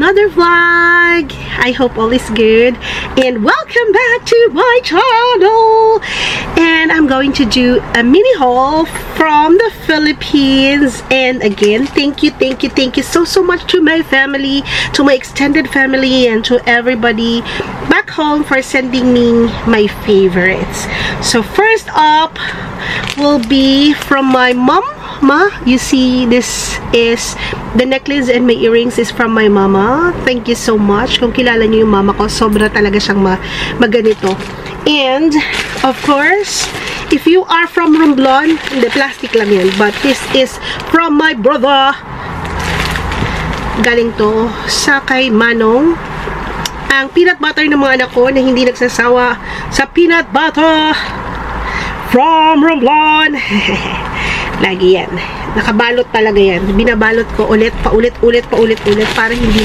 another vlog. I hope all is good and welcome back to my channel. And I'm going to do a mini haul from the Philippines. And again, thank you so much to my family, to my extended family, and to everybody back home for sending me my favorites. So first up will be from my mom. You see, this is the necklace and my earrings is from my mama. Thank you so much. Kung kilala niyo yung mama ko, sobra talaga siyang maganito. And of course, if you are from Romblon, hindi, plastic lang yan, but this is from my brother. Galing to sa kay Manong. Ang peanut butter ng mga anak ko na hindi nagsasawa sa peanut butter from Romblon. Lagi yan. Nakabalot talaga yan. Binabalot ko ulit, paulit para hindi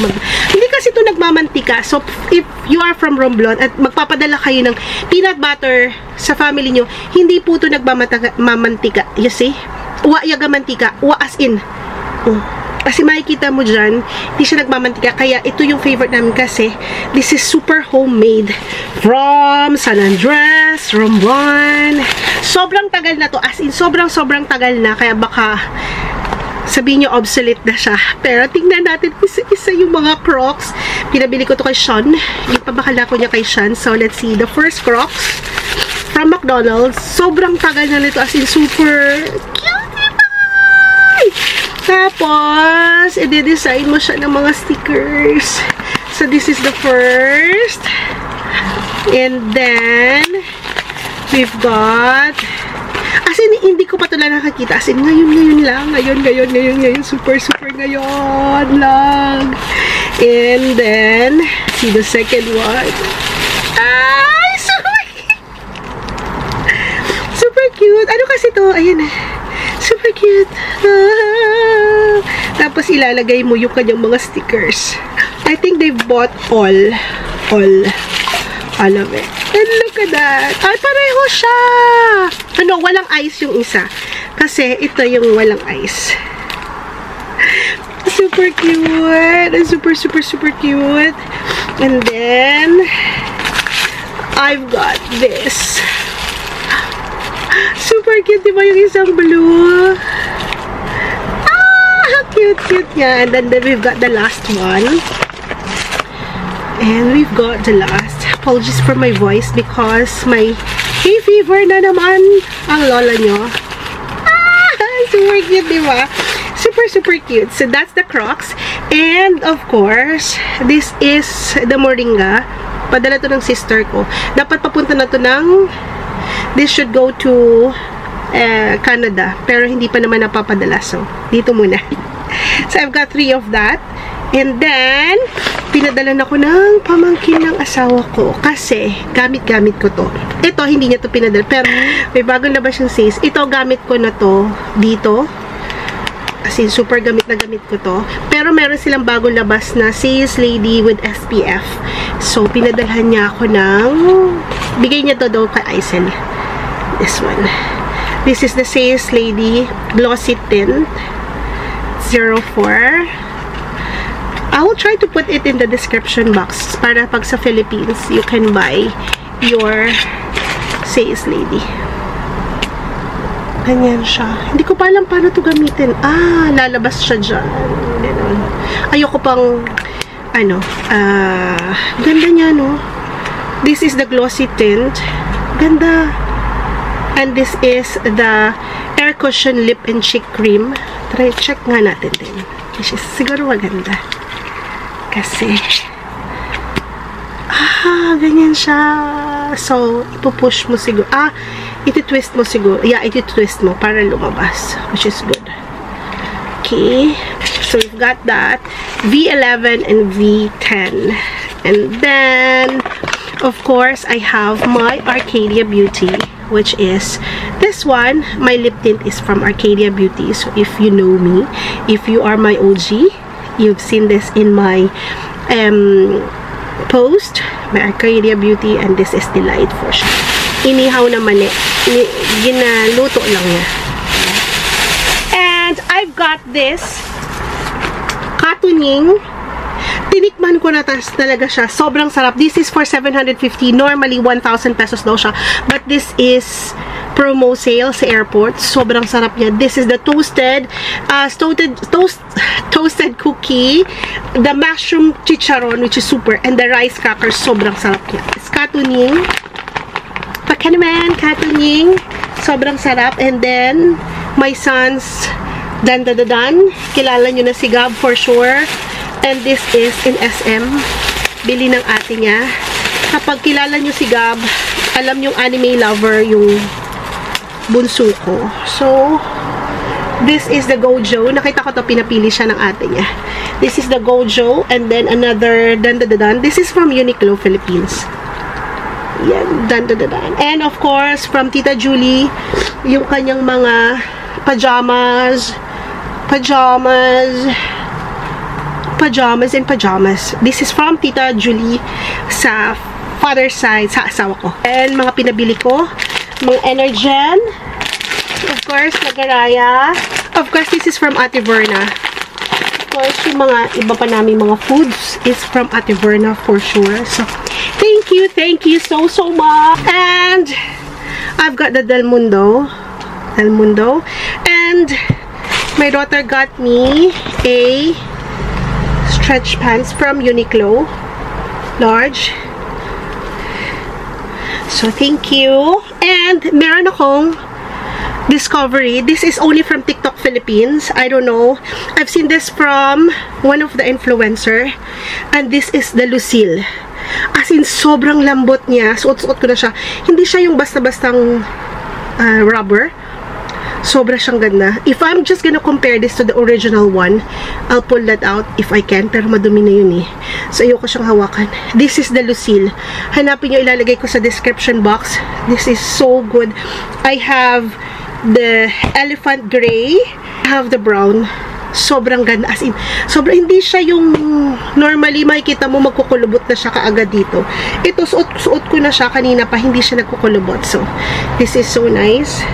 kasi ito nagmamantika. So, if you are from Romblon at magpapadala kayo ng peanut butter sa family nyo, hindi po ito nagmamantika. You see? Uwa yaga mantika. Uwa as in. Kasi makikita mo dyan, hindi siya nagmamantika. Kaya ito yung favorite namin kasi this is super homemade from San Andres, Romblon. Sobrang tagal na to. As in, sobrang tagal na. Kaya baka sabihin nyo obsolete na siya. Pero tingnan natin isa yung mga Crocs. Pinabili ko to kay Sean. Yung pabakala ko niya kay Sean. So, let's see. The first Crocs from McDonald's. Sobrang tagal na nito. As in, super cute. Tapos, i-design mo siya ng mga stickers. So, this is the first. And then, we've got, as in, hindi ko pa ito lang nakakita. As in, ngayon lang. Ngayon. Super ngayon lang. And then, see the second one. Ay, super cute. Ano kasi to? Ayan. Super cute. Tapos ilalagay mo yung kanyang mga stickers. I think they bought all of it. And look at that. Ay, pareho siya. Ano, walang ice yung isa. Kasi ito yung walang ice. Super cute. Super cute. And then, I've got this. Super cute, diba yung isang blue? Cute yan. And then we've got the last one. And we've got the last. Apologies for my voice because my hay fever na naman ang lola nyo. Super cute, diba? Super cute. So that's the Crocs. And of course, this is the Moringa. Padala to ng sister ko. Dapat papunta na to ng, this should go to Canada. Pero hindi pa naman napapadala. So, dito muna. So, I've got 3 of that. And then, pinadalan ako ng pamangkin ng asawa ko. Kasi, gamit ko to. Ito, hindi niya to pinadala. Pero, may bagong labas yung sales. Ito, gamit ko na to dito. As in, super gamit ko to. Pero, meron silang bagong labas na Sales Lady with SPF. So, pinadalhan niya ako ng, bigay niya to daw kay Aisel. This one. This is the Sales Lady Glossy Tint 04. I will try to put it in the description box para pag sa Philippines, you can buy your Sales Lady. Ganyan siya. Hindi ko pa alam paano to gamitin. Lalabas siya dyan. Ganun. Ayoko pang, ganda niya, no? This is the Glossy Tint. Ganda. And this is the Air Cushion Lip and Cheek Cream. Check nga natin din. Which is siguro maganda. Kasi, ganyan siya. So, ipupush mo siguro. Iti-twist mo siguro. Yeah, iti-twist mo para lumabas. Which is good. Okay. So, we've got that. V11 and V10. And then, of course, I have my Arcadia Beauty, which is this one. My lip tint is from Arcadia Beauty. So, if you know me, if you are my OG, you've seen this in my post. My Arcadia Beauty, and this is Delight for sure. Inihaw naman ginaluto lang niya. And I've got this Katunying Tinikman ko na talaga siya. Sobrang sarap. This is for 750. Normally, 1,000 pesos daw siya. But this is promo sale sa airport. Sobrang sarap niya. This is the toasted cookie, the mushroom chicharon, which is super, and the rice crackers. Sobrang sarap niya. Katunying. Pakanaman, katunying. Sobrang sarap. And then, my son's dan. Kilala nyo na si Gab for sure. And this is in SM. Bili ng ate niya. Kapag kilala nyo si Gab, alam yung anime lover, yung bunso ko. So, this is the Gojo. Nakita ko to, pinapili siya ng ate niya. This is the Gojo. And then another dan. This is from Uniqlo, Philippines. Yan, dan. And of course, from Tita Julie, yung kanyang mga pajamas. This is from Tita Julie sa father's side, sa asawa ko. And mga pinabili ko, mga Energen, of course, Nagaraya. Of course, this is from Ate Verna. Of course, yung mga iba pa namin mga foods is from Ate Verna for sure. So, thank you so much. And I've got the Del Mundo, and my daughter got me a stretch pants from Uniqlo, large. So, thank you. And, meron akong discovery. This is only from TikTok Philippines. I don't know. I've seen this from one of the influencer. And this is the Lucille. As in, sobrang lambot niya. Suot-suot ko na siya. Hindi siya yung basta-bastang rubber. Sobra siyang ganda. If I'm just gonna compare this to the original one, I'll pull that out if I can. Pero madumi na yun eh. So, ayoko siyang hawakan. This is the Lucille. Hanapin nyo, ilalagay ko sa description box. This is so good. I have the elephant gray. I have the brown. Sobrang ganda. As in, sobrang hindi siya yung normally makikita mo magkukulubot na siya kaagad dito. Ito, suot ko na siya kanina pa. Hindi siya nagkukulubot. So, this is so nice.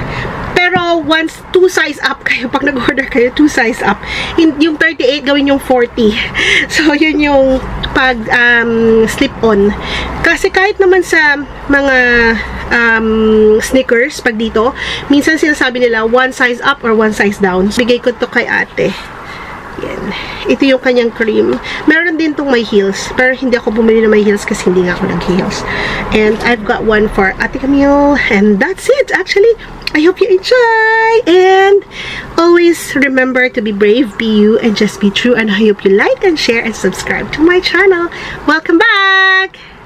Pero, once 2 size up kayo, pag nag-order kayo, 2 size up, yung 38, gawin yung 40. So, yun yung pag slip-on. Kasi kahit naman sa mga sneakers, pag dito, minsan sinasabi nila, 1 size up or 1 size down. Bigay ko to kay ate. Yan. Ito yung kanyang cream. Meron din tong may heels. Pero hindi ako bumili na may heels kasi hindi nga ako nag-heels. And I've got one for Ate Camille. And that's it, actually. I hope you enjoy. And always remember to be brave, be you, and just be true. And I hope you like and share and subscribe to my channel. Welcome back!